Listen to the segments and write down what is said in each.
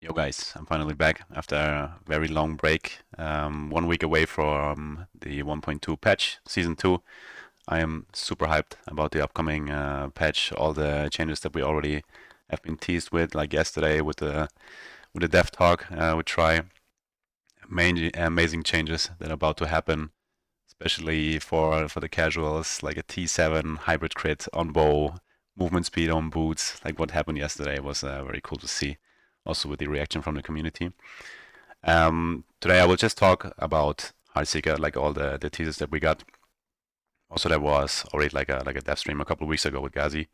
Yo guys, I'm finally back after a very long break. 1 week away from the 1.2 patch, Season 2. I am super hyped about the upcoming patch, all the changes that we already have been teased with, like yesterday with the dev talk with Try. Amazing changes that are about to happen, especially for the casuals, like a T7 hybrid crit on bow, movement speed on boots. Like what happened yesterday was very cool to see, also with the reaction from the community. Today I will just talk about Heartseeker, like all the teasers that we got. Also, there was already like a dev stream a couple of weeks ago with Ghazi.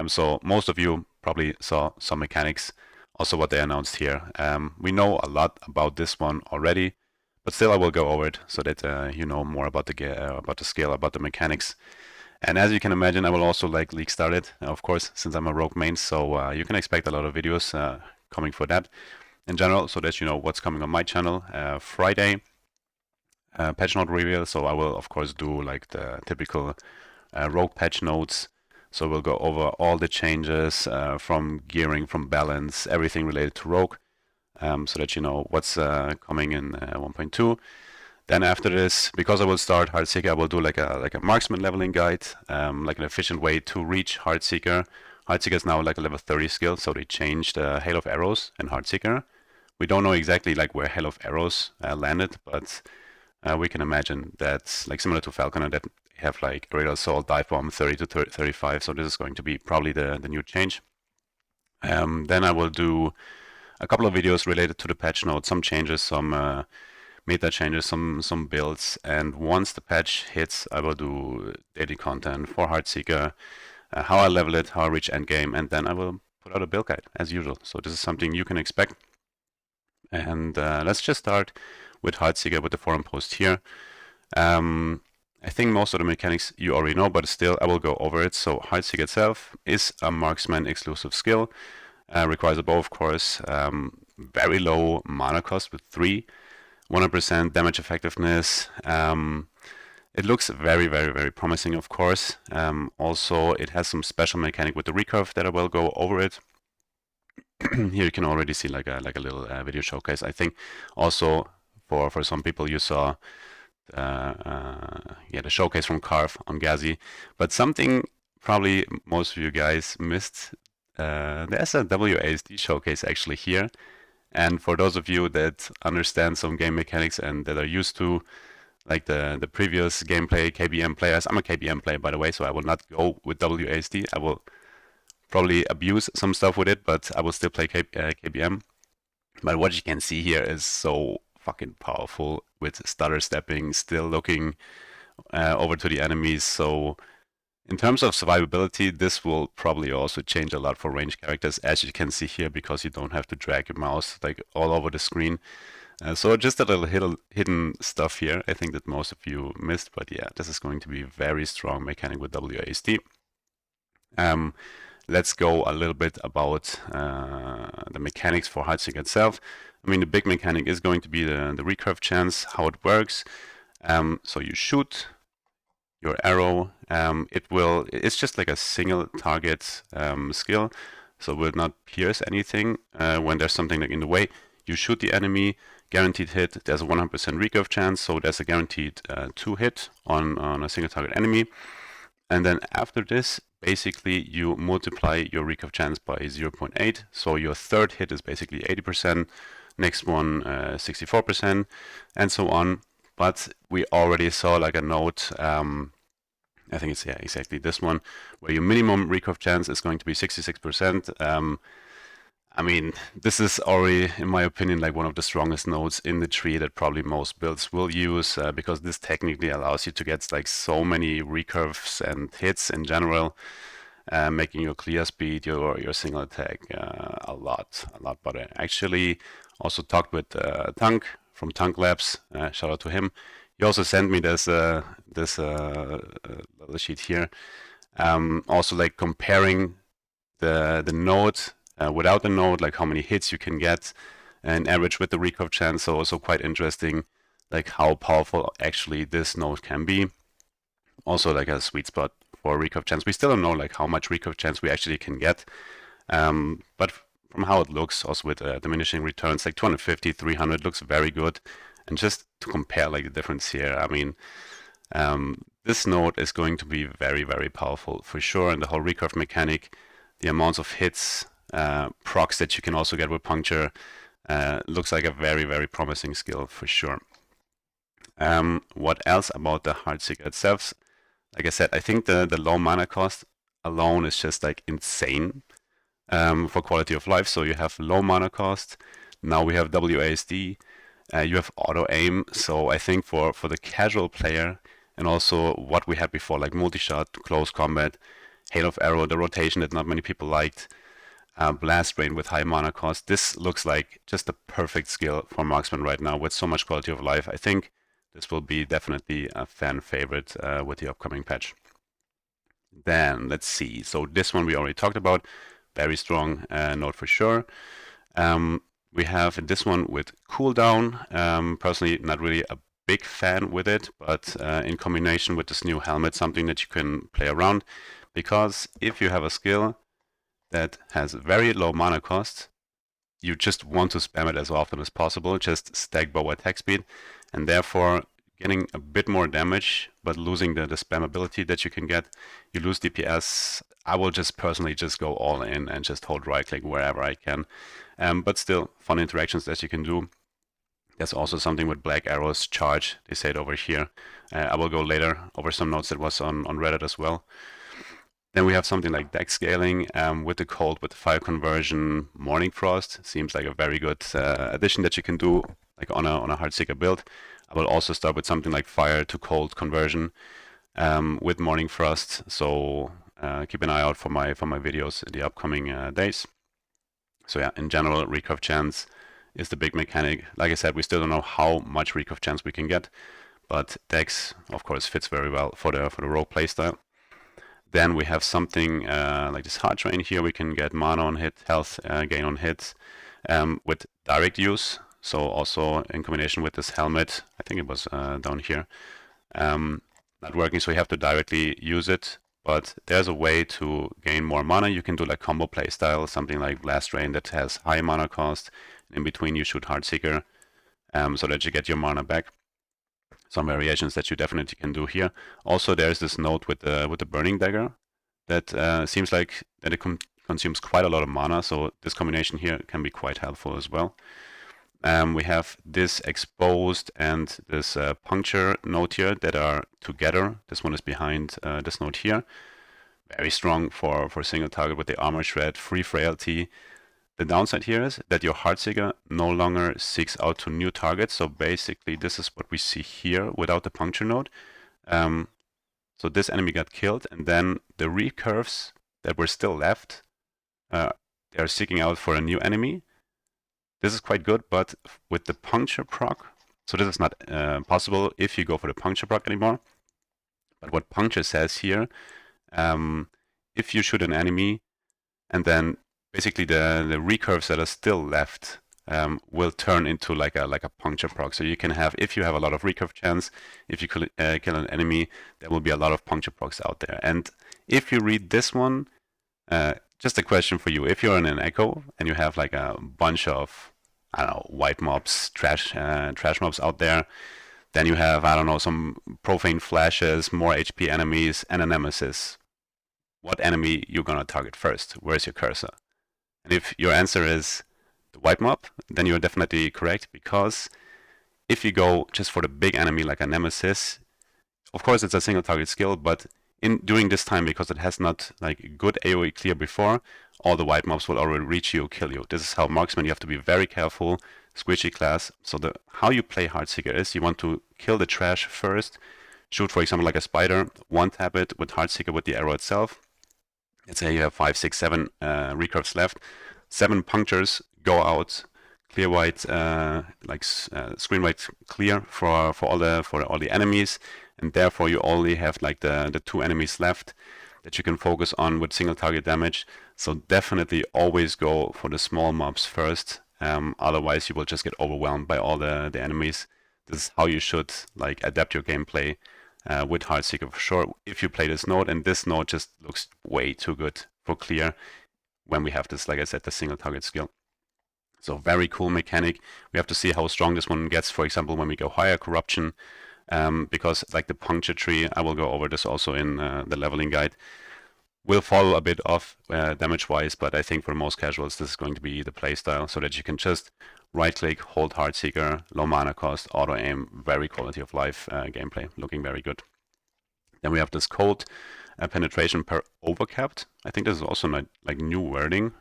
So most of you probably saw some mechanics, also what they announced here. We know a lot about this one already, but still I will go over it so that you know more about the skill, about the mechanics. And as you can imagine, I will also like league start it, of course, since I'm a rogue main. So you can expect a lot of videos coming for that in general, so that you know what's coming on my channel. Friday, patch note reveal. So I will of course do like the typical rogue patch notes. So we'll go over all the changes from gearing, from balance, everything related to rogue, so that you know what's coming in 1.2. Then after this, because I will start Heartseeker, I will do like a Marksman leveling guide, like an efficient way to reach Heartseeker. Heartseeker is now like a level 30 skill, so they changed Hail of Arrows in Heartseeker. We don't know exactly like where Hail of Arrows landed, but we can imagine that like similar to Falconer, that have like Aerial Assault, Dive Bomb 30 to 35. So this is going to be probably the new change. Then I will do a couple of videos related to the patch notes, some changes, some meta changes, some builds, and once the patch hits, I will do daily content for Heartseeker, how I level it, how I reach endgame, and then I will put out a build guide as usual. So this is something you can expect. And let's just start with Heartseeker with the forum post here. I think most of the mechanics you already know, but still I will go over it. So Heartseeker itself is a Marksman exclusive skill. Requires a bow, of course. Very low mana cost with 3. 100% damage effectiveness. It looks very, very, very promising, of course. Also, it has some special mechanic with the recurve that I will go over it. Here you can already see like a little video showcase. I think also for some people you saw the showcase from Carve on Ghazi, but something probably most of you guys missed. There's a WASD showcase actually here. And for those of you that understand some game mechanics and that are used to like the previous gameplay, KBM players, I'm a KBM player by the way, so I will not go with WASD. I will probably abuse some stuff with it, but I will still play KBM. But what you can see here is so fucking powerful with stutter stepping, still looking over to the enemies. So in terms of survivability, this will probably also change a lot for ranged characters, as you can see here, because you don't have to drag your mouse like all over the screen. So just a little hidden stuff here, I think that most of you missed, but yeah, this is going to be a very strong mechanic with WASD. Let's go a little bit about the mechanics for Heartseeker itself. I mean, the big mechanic is going to be the recurve chance, how it works. So you shoot your arrow. It's just like a single target skill, so it will not pierce anything when there's something like in the way. You shoot the enemy, guaranteed hit. There's a 100% recurve chance, so there's a guaranteed 2 hit on a single target enemy. And then after this, basically you multiply your recurve chance by 0.8. So your third hit is basically 80%, next one 64%, and so on. But we already saw like a note, I think it's exactly this one, where your minimum recurve chance is going to be 66%. I mean, this is already, in my opinion, like one of the strongest nodes in the tree that probably most builds will use, because this technically allows you to get like so many recurves and hits in general, making your clear speed, your single attack a lot better. Actually, also talked with Tank from Tank Labs. Shout out to him. He also sent me this little sheet here. Also like comparing the node without the node, like how many hits you can get, and average with the recurve chance. So also quite interesting, like how powerful actually this node can be. Also like a sweet spot for recurve chance. We still don't know like how much recurve chance we actually can get, but from how it looks, also with diminishing returns, like 250, 300 looks very good. And just to compare like the difference here, I mean, this node is going to be very, very powerful for sure. And the whole recurve mechanic, the amounts of hits, procs that you can also get with puncture, looks like a very, very promising skill for sure. What else about the Heartseeker itself? Like I said, I think the low mana cost alone is just like insane for quality of life. So you have low mana cost. Now we have WASD. You have auto aim. So I think for the casual player, and also what we had before, like multi-shot, close combat, hail of arrow, the rotation that not many people liked, blast rain with high mana cost. This looks like just a perfect skill for Marksman right now with so much quality of life. I think this will be definitely a fan favorite with the upcoming patch. Then let's see. So this one we already talked about. Very strong node for sure. We have this one with cooldown. Personally, not really a big fan with it, but in combination with this new helmet, something that you can play around. Because if you have a skill that has very low mana cost, you just want to spam it as often as possible, just stack bow attack speed, and therefore getting a bit more damage, but losing the spam ability that you can get. You lose DPS. I will just personally just go all in and just hold right click wherever I can. But still, fun interactions that you can do. There's also something with black arrows, charge, they say it over here. I will go later over some notes that was on Reddit as well. Then we have something like deck scaling with the cold, with the fire conversion, morning frost. Seems like a very good addition that you can do like on a Heartseeker build. I will also start with something like fire to cold conversion with morning frost. So keep an eye out for my videos in the upcoming days. So yeah, in general, recurve chance is the big mechanic. Like I said, we still don't know how much recurve chance we can get, but Dex, of course, fits very well for the rogue playstyle. Then we have something like this heart train here. We can get mana on hit, health gain on hit with direct use. So also in combination with this helmet, I think it was down here, not working. So you have to directly use it. But there's a way to gain more mana. You can do like combo playstyle, something like Blast Rain that has high mana cost. In between, you shoot Heartseeker so that you get your mana back. Some variations that you definitely can do here. Also, there's this node with the Burning Dagger that seems like that it consumes quite a lot of mana. So this combination here can be quite helpful as well. We have this exposed and this puncture node here that are together. This one is behind this node here. Very strong for single target with the armor shred, free frailty. The downside here is that your Heartseeker no longer seeks out to new targets. So basically this is what we see here without the puncture node. So this enemy got killed, and then the recurves that were still left, they are seeking out for a new enemy. This is quite good, but with the puncture proc, so this is not possible if you go for the puncture proc anymore. But what puncture says here, if you shoot an enemy and then basically the recurves that are still left will turn into like a puncture proc. So you can have, if you have a lot of recurve chance, if you kill an enemy, there will be a lot of puncture procs out there. And if you read this one, just a question for you. If you're in an Echo and you have like a bunch of, I don't know, white mobs, trash mobs out there, then you have, I don't know, some profane flashes, more HP enemies, and a nemesis. What enemy you gonna target first? Where's your cursor? And if your answer is the white mob, then you're definitely correct, because if you go just for the big enemy like a nemesis, of course it's a single target skill, but during this time, because it has not like good AoE clear before, all the white mobs will already reach you, kill you. This is how Marksman, you have to be very careful, squishy class. So how you play Heartseeker is you want to kill the trash first, shoot for example like a spider, one tap it with Heartseeker with the arrow itself. Let's say you have 5, 6, 7 recurves left, 7 punctures, go out, clear white, screen white clear for all the enemies, and therefore you only have like the 2 enemies left that you can focus on with single target damage. So definitely always go for the small mobs first. Otherwise you will just get overwhelmed by all the enemies. This is how you should like adapt your gameplay with Heartseeker for sure. If you play this node, and this node just looks way too good for clear. when we have this, like I said, the single target skill. So very cool mechanic. We have to see how strong this one gets, for example, when we go higher corruption, because like the puncture tree, I will go over this also in the leveling guide, will fall a bit off damage-wise, but I think for most casuals, this is going to be the playstyle, so that you can just right-click, hold Heartseeker, low mana cost, auto-aim, very quality of life gameplay, looking very good. Then we have this cold penetration per overcapped. I think this is also not, like new wording,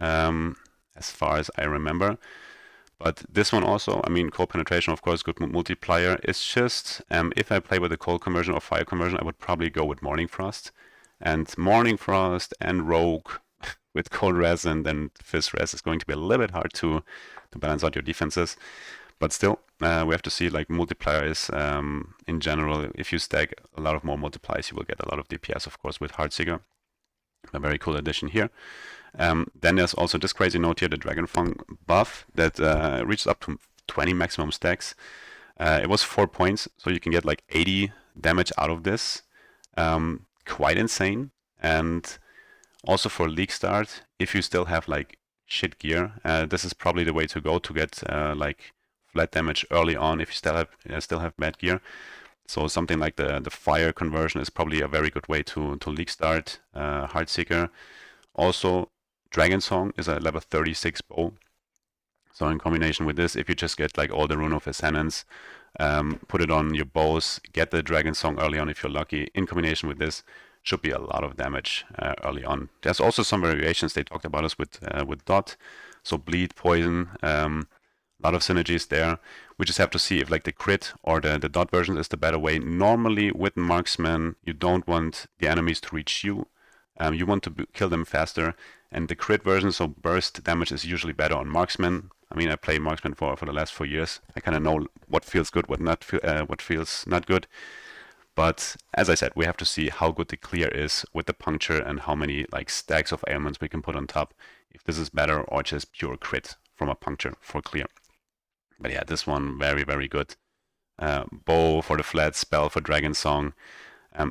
as far as I remember. But this one also, I mean, cold penetration, of course, good multiplier. It's just, if I play with a cold conversion or fire conversion, I would probably go with Morning Frost. And Morning Frost and Rogue with cold res and then fizz res is going to be a little bit hard to balance out your defenses. But still, we have to see like multipliers in general. If you stack a lot of more multipliers, you will get a lot of DPS, of course, with Heartseeker. A very cool addition here. Then there's also this crazy note here, the Dragon Fang buff that reaches up to 20 maximum stacks. It was 4 points, so you can get like 80 damage out of this. Quite insane. And also for League Start, if you still have like shit gear, this is probably the way to go to get like flat damage early on if you still have bad gear. So something like the fire conversion is probably a very good way to League Start Heartseeker. Also, Dragon Song is a level 36 bow. So in combination with this, if you just get like all the Rune of Ascendance, put it on your bows, get the Dragon Song early on if you're lucky, in combination with this, should be a lot of damage early on. There's also some variations. They talked about us with Dot. So bleed, poison, a lot of synergies there. We just have to see if like the crit or the dot version is the better way. Normally with Marksman, you don't want the enemies to reach you. You want to kill them faster. And the crit version, so burst damage, is usually better on Marksman. I mean, I play Marksman for the last 4 years. I kind of know what feels good, what feels not good. But as I said, we have to see how good the clear is with the puncture and how many like stacks of ailments we can put on top. If this is better or just pure crit from a puncture for clear. But yeah, this one very, very good. Bow for the flat, spell for Dragon Song.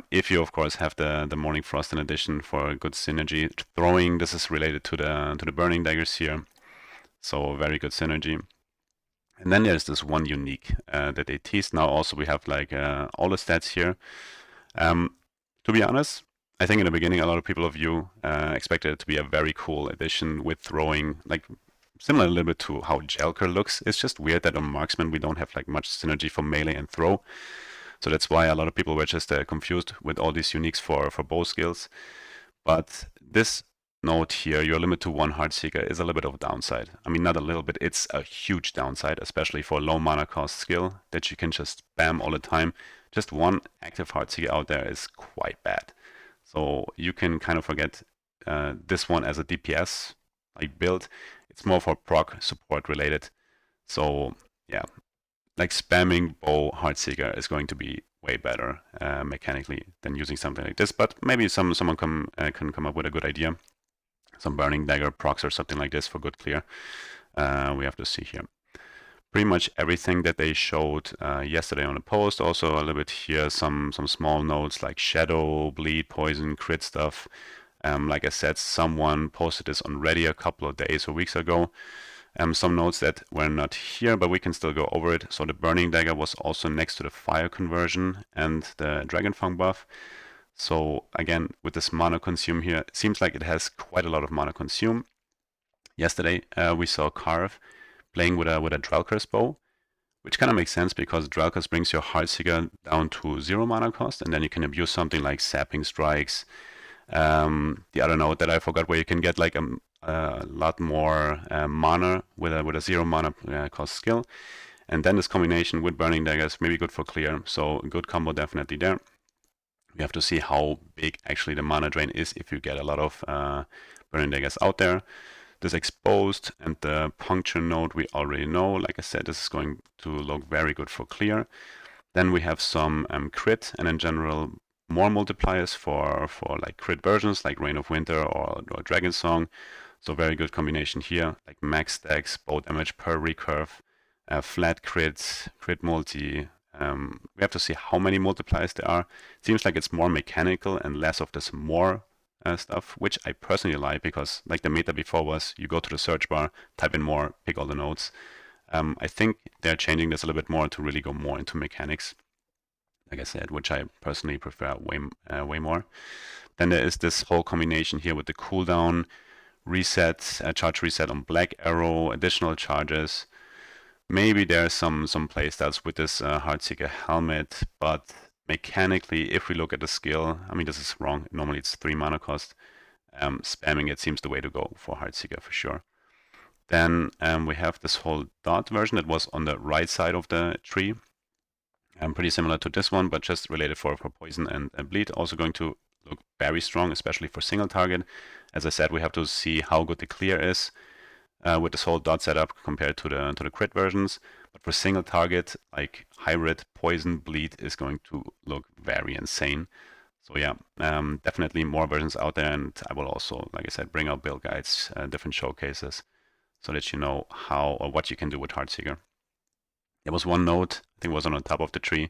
If you of course have the Morning Frost in addition for a good synergy. Throwing, this is related to the burning daggers here. So very good synergy. And then there's this one unique that they teased. Now also we have like all the stats here. To be honest, I think in the beginning a lot of people of you expected it to be a very cool addition with throwing, like similar a little bit to how Jelker looks. It's just weird that on Marksman we don't have like much synergy for melee and throw. So that's why a lot of people were just confused with all these uniques for bow skills. But this note here, your limit to 1 Heartseeker, is a little bit of a downside. I mean, not a little bit, it's a huge downside, especially for a low mana cost skill that you can just spam all the time. Just one active Heartseeker out there is quite bad. So you can kind of forget this one as a DPS like build. It's more for proc support related. So yeah, like spamming bow Heartseeker is going to be way better mechanically than using something like this. But maybe someone can come up with a good idea. Some burning dagger procs or something like this for good clear. We have to see here. Pretty much everything that they showed yesterday on the post. Also a little bit here, some small notes like shadow, bleed, poison, crit stuff. Like I said, someone posted this on Reddit a couple of days or weeks ago. Some notes that were not here, but we can still go over it. So the burning dagger was also next to the fire conversion and the Dragon Fang buff. So again, with this mana consume here, it seems like it has quite a lot of mana consume. Yesterday we saw Carve playing with a Drelker's bow, which kind of makes sense because Drelker's brings your Heartseeker down to 0 mana cost, and then you can abuse something like Sapping Strikes. The other note that I forgot, where you can get like a lot more mana with a 0 mana cost skill. And then this combination with Burning Daggers may be good for clear, so a good combo definitely there. We have to see how big actually the mana drain is if you get a lot of Burning Daggers out there. This exposed and the puncture node we already know. Like I said, this is going to look very good for clear. Then we have some crit and in general more multipliers for like crit versions like Reign of Winter or Dragon Song. So very good combination here, like max stacks, bow damage per recurve, flat crits, crit multi. We have to see how many multipliers there are. It seems like it's more mechanical and less of this more stuff, which I personally like because like the meta before was you go to the search bar, type in more, pick all the nodes. I think they're changing this a little bit more to really go more into mechanics, like I said, which I personally prefer way more. Then there is this whole combination here with the cooldown, reset, charge reset on Black Arrow, additional charges. Maybe there's some playstyles with this Heartseeker helmet, but mechanically, if we look at the skill, I mean, this is wrong. Normally it's 3 mana cost. Spamming it seems the way to go for Heartseeker for sure. Then we have this whole dot version that was on the right side of the tree. Pretty similar to this one, but just related for poison and bleed. Also going to look very strong, especially for single target. As I said, we have to see how good the clear is with this whole dot setup compared to the crit versions. But for single target, like hybrid, poison, bleed is going to look very insane. So yeah, definitely more versions out there, and I will also, like I said, bring out build guides, different showcases, so that you know how or what you can do with Heartseeker. There was one note, I think it was on the top of the tree,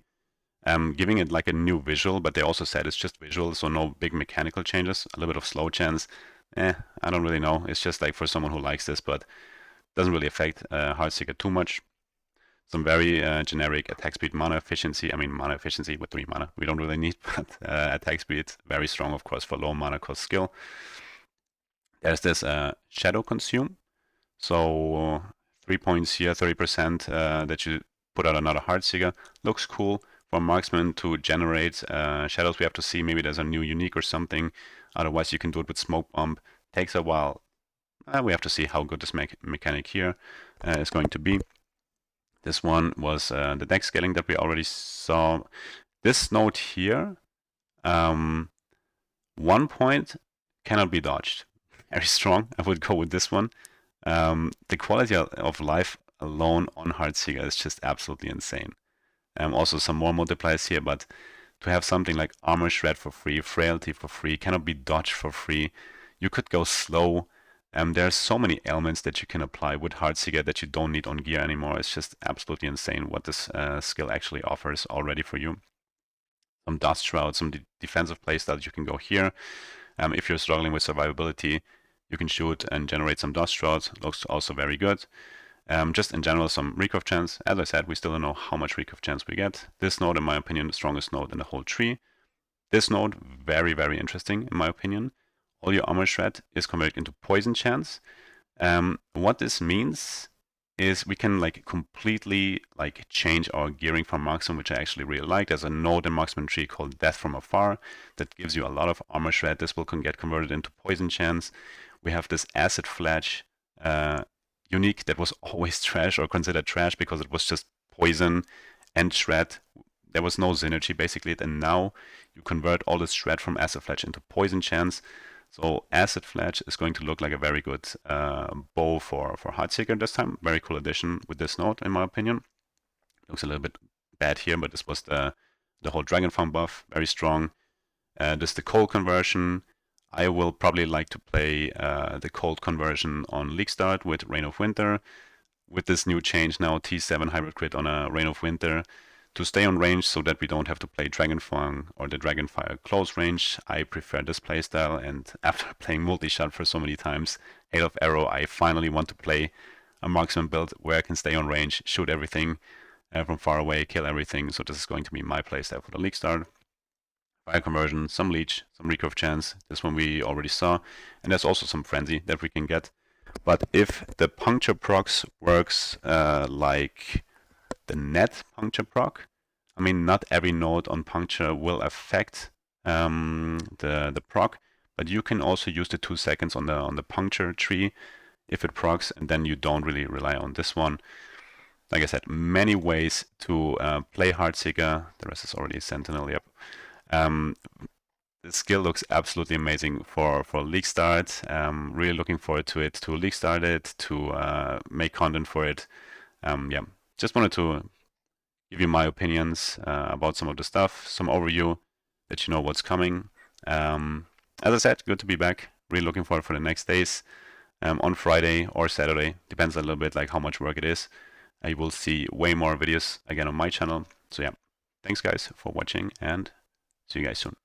giving it like a new visual, but they also said it's just visual, so no big mechanical changes. A little bit of slow chance, I don't really know. It's just like for someone who likes this, but doesn't really affect Heartseeker too much. Some very generic attack speed, mana efficiency. I mean, mana efficiency with 3 mana, we don't really need, but attack speed, very strong, of course, for low mana cost skill. There's this shadow consume. So 3 points here, 30% that you put out another Heartseeker. Looks cool. For Marksman to generate shadows, we have to see, maybe there's a new unique or something. Otherwise, you can do it with Smoke Bomb. Takes a while. We have to see how good this mechanic here is going to be. This one was the deck scaling that we already saw. This note here, 1 point cannot be dodged. Very strong. I would go with this one. The quality of life alone on Heartseeker is just absolutely insane. Also some more multipliers here, but to have something like Armor Shred for free, Frailty for free, cannot be dodged for free, you could go slow. There are so many elements that you can apply with Heartseeker that you don't need on gear anymore. It's just absolutely insane what this skill actually offers already for you. Some Dust Shroud, some defensive playstyles you can go here. If you're struggling with survivability, you can shoot and generate some Dust Shrouds. Looks also very good. Just in general, some recurve chance. As I said, we still don't know how much recurve chance we get. This node, in my opinion, the strongest node in the whole tree. This node, very, very interesting, in my opinion. All your armor shred is converted into poison chance. What this means is we can like completely like change our gearing from Marksman, which I actually really like. There's a node in Marksman tree called Death from Afar that gives you a lot of armor shred. This will get converted into poison chance. We have this acid flash unique that was always trash or considered trash because it was just poison and shred. There was no synergy basically, and now you convert all this shred from acid flash into poison chance. So acid flash is going to look like a very good bow for Heartseeker this time. Very cool addition with this node, in my opinion. Looks a little bit bad here, but this was the whole Dragon Farm buff, very strong. This is the cold conversion. I will probably like to play the cold conversion on League Start with Reign of Winter. With this new change now, T7 hybrid crit on a Reign of Winter, to stay on range so that we don't have to play Dragonfang or the Dragonfire close range. I prefer this playstyle, and after playing multi-shot for so many times, Hail of Arrow, I finally want to play a Marksman build where I can stay on range, shoot everything from far away, kill everything. So this is going to be my playstyle for the League Start. Fire conversion, some leech, some recurve chance. This one we already saw, and there's also some frenzy that we can get. But if the puncture procs works like the net puncture proc, I mean, not every node on puncture will affect the proc, but you can also use the 2 seconds on the puncture tree if it procs, and then you don't really rely on this one. Like I said, many ways to play Heartseeker. The rest is already Sentinel, yep. The skill looks absolutely amazing for League Start. Really looking forward to it, to League Start it, to make content for it. Yeah, just wanted to give you my opinions about some of the stuff, some overview, that you know what's coming. As I said, good to be back. Really looking forward for the next days. On Friday or Saturday, depends a little bit like how much work it is. I will see way more videos again on my channel. So yeah, thanks guys for watching, and see you guys soon.